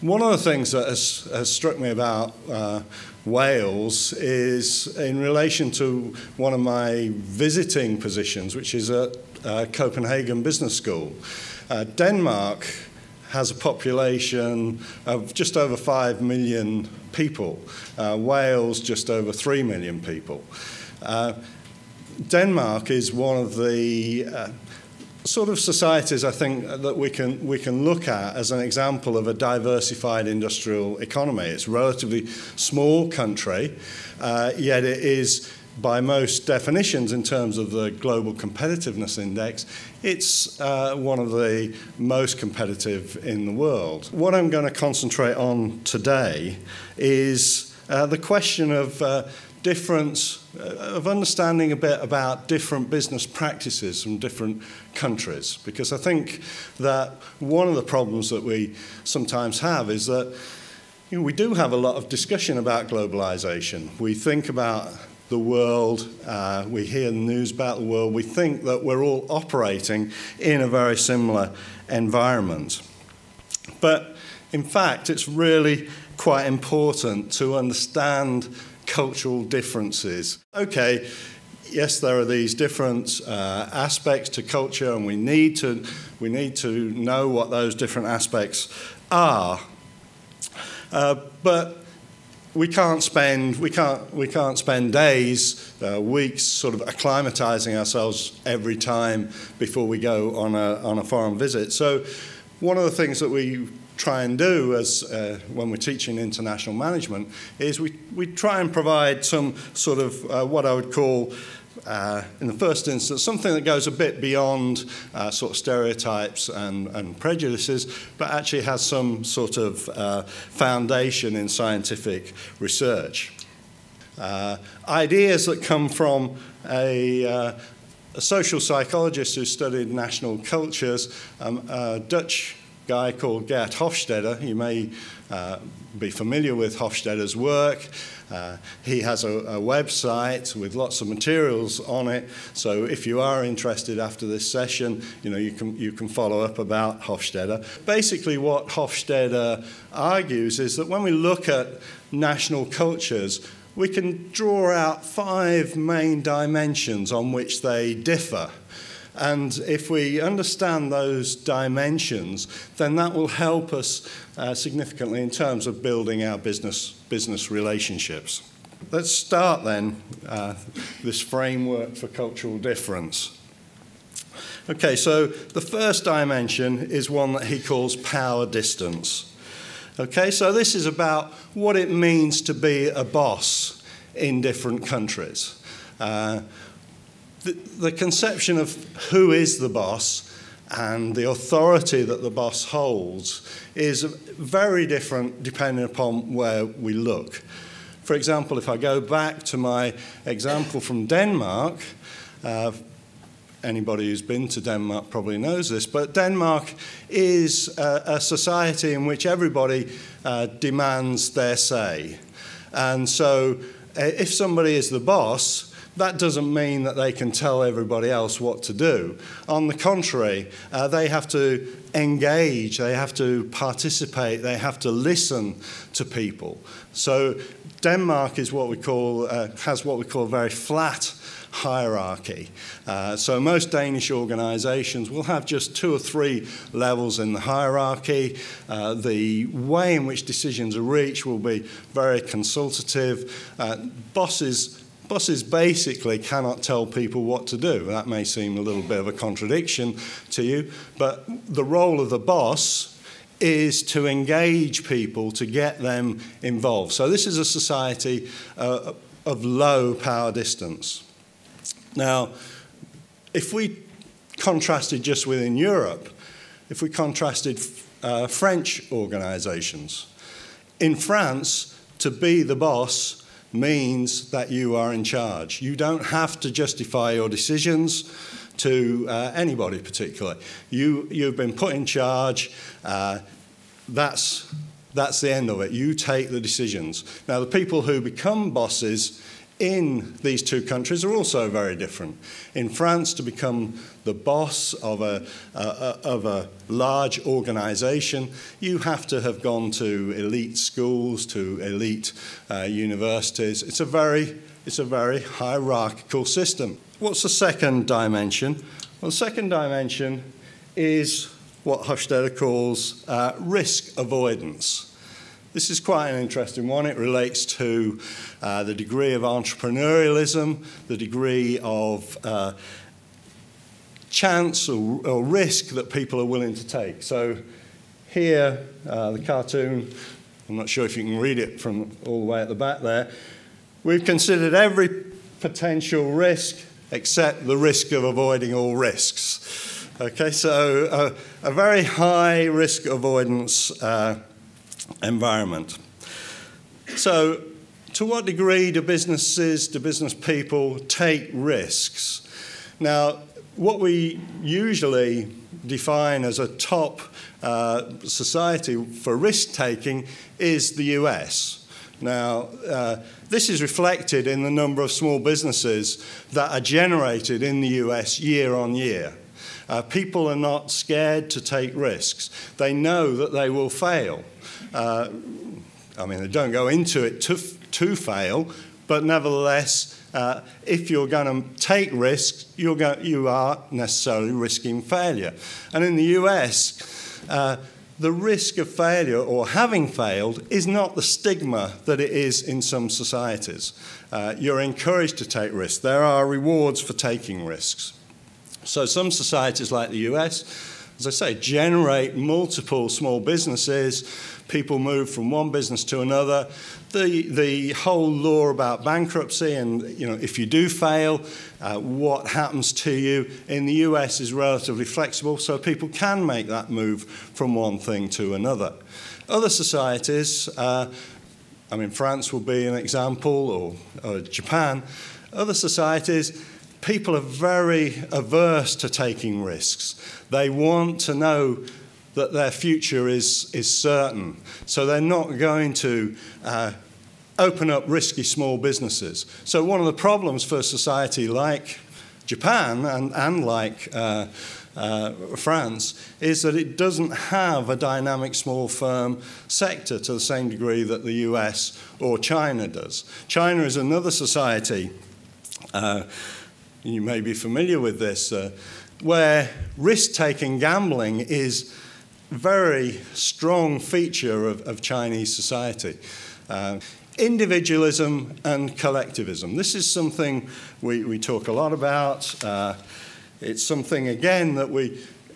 One of the things that has struck me about Wales is in relation to one of my visiting positions, which is at Copenhagen Business School. Denmark has a population of just over 5 million people. Wales, just over 3 million people. Denmark is one of the sort of societies, I think, that we can look at as an example of a diversified industrial economy. It's a relatively small country, yet it is, by most definitions in terms of the Global Competitiveness Index, it's one of the most competitive in the world. What I'm going to concentrate on today is the question of of understanding a bit about different business practices from different countries, because I think that one of the problems that we sometimes have is that we do have a lot of discussion about globalization. We think about the world, we hear the news about the world, we think that we're all operating in a very similar environment. But in fact, it's really quite important to understand cultural differences. Okay, yes, there are these different aspects to culture, and we need to know what those different aspects are. But we can't spend days, weeks, sort of acclimatizing ourselves every time before we go on a foreign visit. So, one of the things that we try and do as when we're teaching international management is we try and provide some sort of what I would call in the first instance something that goes a bit beyond sort of stereotypes and prejudices, but actually has some sort of foundation in scientific research. Ideas that come from a social psychologist who studied national cultures, a Dutch guy called Geert Hofstede. You may be familiar with Hofstede's work. He has a website with lots of materials on it. So if you are interested after this session, you can follow up about Hofstede. Basically, what Hofstede argues is that when we look at national cultures, we can draw out 5 main dimensions on which they differ. And if we understand those dimensions, then that will help us significantly in terms of building our business relationships. Let's start then this framework for cultural difference. Okay, so the first dimension is one that he calls power distance. Okay, so this is about what it means to be a boss in different countries. The conception of who is the boss and the authority that the boss holds is very different depending upon where we look. For example, if I go back to my example from Denmark, anybody who's been to Denmark probably knows this, but Denmark is a society in which everybody demands their say. And so if somebody is the boss, that doesn't mean that they can tell everybody else what to do. On the contrary, they have to engage, they have to participate, they have to listen to people. So Denmark is what we call, has what we call a very flat hierarchy. So most Danish organizations will have just 2 or 3 levels in the hierarchy. The way in which decisions are reached will be very consultative. Bosses basically cannot tell people what to do. That may seem a little bit of a contradiction to you, but the role of the boss is to engage people, to get them involved. So this is a society of low power distance. Now, if we contrasted just within Europe, if we contrasted French organizations, in France, to be the boss means that you are in charge. You don't have to justify your decisions to anybody particularly. You've been put in charge. That's the end of it. You take the decisions. Now, the people who become bosses in these two countries are also very different. In France, to become the boss of a large organization, you have to have gone to elite schools, to elite universities. It's a very hierarchical system. What's the second dimension? Well, the second dimension is what Hofstede calls risk avoidance. This is quite an interesting one. It relates to the degree of entrepreneurialism, the degree of chance or risk that people are willing to take. So here, the cartoon, I'm not sure if you can read it from all the way at the back there. We've considered every potential risk except the risk of avoiding all risks. Okay, so a very high risk avoidance environment. So to what degree do business people take risks? Now, what we usually define as a top society for risk-taking is the US. Now, this is reflected in the number of small businesses that are generated in the US year on year. People are not scared to take risks. They know that they will fail. I mean, they don't go into it to fail, but nevertheless, if you're going to take risks, you are necessarily risking failure. And in the US, the risk of failure or having failed is not the stigma that it is in some societies. You're encouraged to take risks. There are rewards for taking risks. So some societies like the US, as I say, generate multiple small businesses. People move from one business to another. The whole law about bankruptcy and, if you do fail, what happens to you in the US is relatively flexible, so people can make that move from one thing to another. Other societies, France will be an example, or Japan. Other societies, people are very averse to taking risks. They want to know that their future is certain. So they're not going to open up risky small businesses. So one of the problems for a society like Japan and like France is that it doesn't have a dynamic small firm sector to the same degree that the US or China does. China is another society, you may be familiar with this, where risk-taking gambling is a very strong feature of Chinese society. Individualism and collectivism. This is something we talk a lot about. It's something, again, that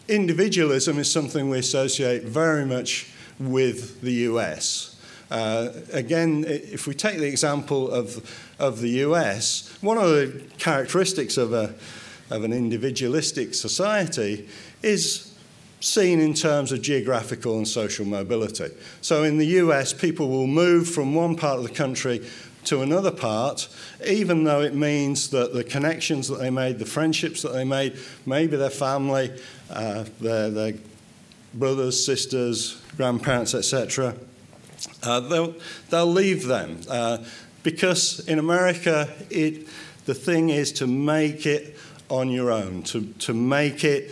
individualism is something we associate very much with the US. Again, if we take the example of the US, one of the characteristics of an individualistic society is seen in terms of geographical and social mobility. So in the US, people will move from one part of the country to another part, even though it means that the connections that they made, the friendships that they made, maybe their family, their brothers, sisters, grandparents, etc., they'll leave them. Because in America, the thing is to make it on your own, to make it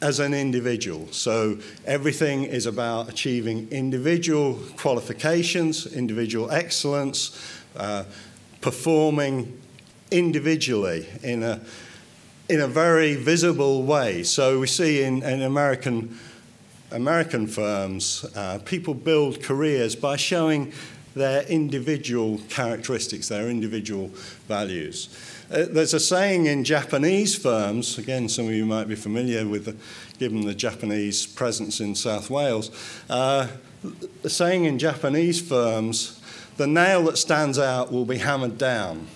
as an individual. So everything is about achieving individual qualifications, individual excellence, performing individually in a very visible way. So we see in American firms, people build careers by showing their individual characteristics, their individual values. There's a saying in Japanese firms, again, some of you might be familiar with, given the Japanese presence in South Wales, the saying in Japanese firms, the nail that stands out will be hammered down.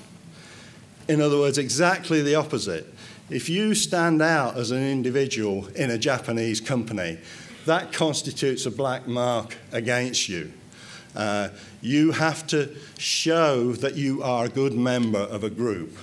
In other words, exactly the opposite. If you stand out as an individual in a Japanese company, that constitutes a black mark against you. You have to show that you are a good member of a group.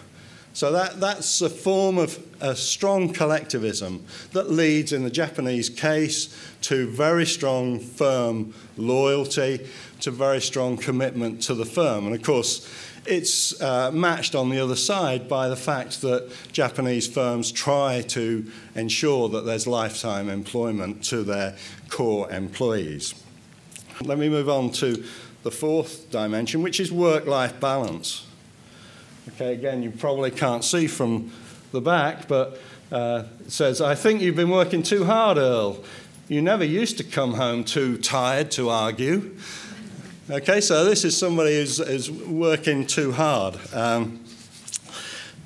So that's a form of a strong collectivism that leads, in the Japanese case, to very strong firm loyalty, to very strong commitment to the firm. And of course, it's matched on the other side by the fact that Japanese firms try to ensure that there's lifetime employment to their core employees. Let me move on to the fourth dimension, which is work-life balance. Okay, again, you probably can't see from the back, but it says, "I think you've been working too hard, Earl. You never used to come home too tired to argue." Okay, so this is somebody who's working too hard.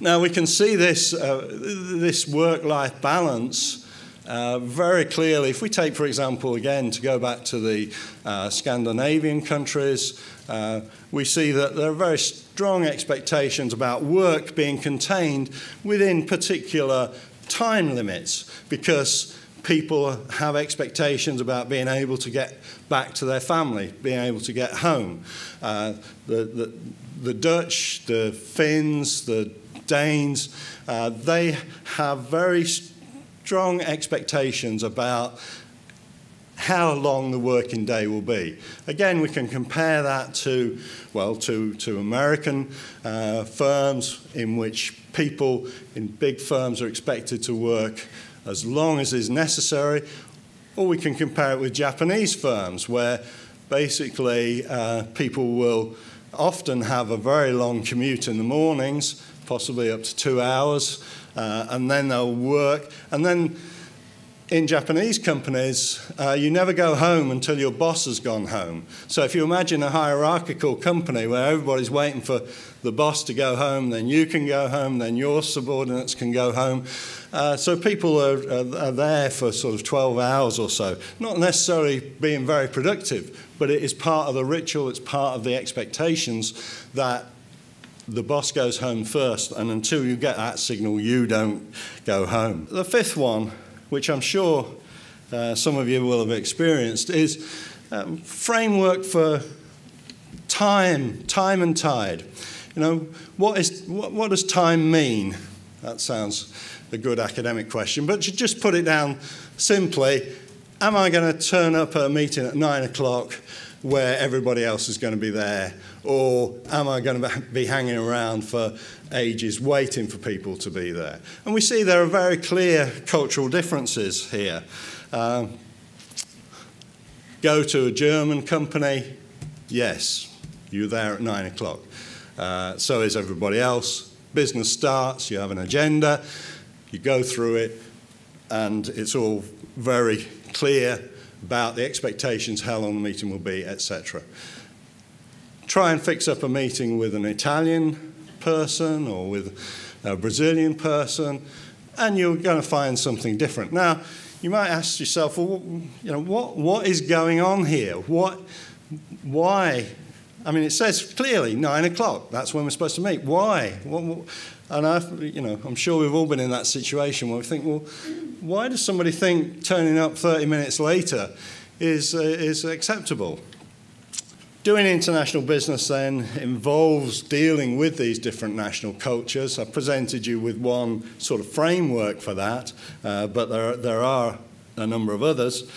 Now we can see this work-life balance very clearly. If we take, for example, again, to go back to the Scandinavian countries, we see that there are very strong expectations about work being contained within particular time limits, because people have expectations about being able to get back to their family, being able to get home. The Dutch, the Finns, the Danes, they have very strong expectations about how long the working day will be. Again, we can compare that to American firms, in which people in big firms are expected to work as long as is necessary, or we can compare it with Japanese firms, where basically people will often have a very long commute in the mornings, possibly up to 2 hours, and then they'll work, and then in Japanese companies, you never go home until your boss has gone home. So if you imagine a hierarchical company where everybody's waiting for the boss to go home, then you can go home, then your subordinates can go home. So people are there for sort of 12 hours or so, not necessarily being very productive, but it is part of the ritual, it's part of the expectations that the boss goes home first, and until you get that signal, you don't go home. The fifth one, which I'm sure some of you will have experienced, is framework for time and tide. You know, what does time mean? That sounds a good academic question, but to just put it down simply, am I going to turn up at a meeting at 9 o'clock where everybody else is going to be there, or am I going to be hanging around for ages waiting for people to be there? And we see there are very clear cultural differences here. Go to a German company, yes, you're there at 9 o'clock. So is everybody else. Business starts, you have an agenda, you go through it, and it's all very clear about the expectations, how long the meeting will be, etc. Try and fix up a meeting with an Italian person or with a Brazilian person, and you're going to find something different. Now, you might ask yourself, well, you know, what is going on here? Why? I mean, it says clearly 9 o'clock. That's when we're supposed to meet. Why? And I'm sure we've all been in that situation where we think, well, why does somebody think turning up 30 minutes later is acceptable? Doing international business then involves dealing with these different national cultures. I've presented you with one sort of framework for that, but there are a number of others.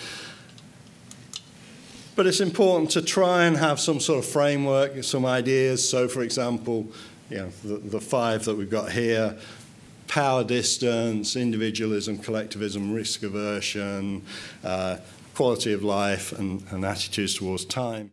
But it's important to try and have some sort of framework, some ideas. So, for example, you know, the five that we've got here: power distance, individualism, collectivism, risk aversion, quality of life, and attitudes towards time.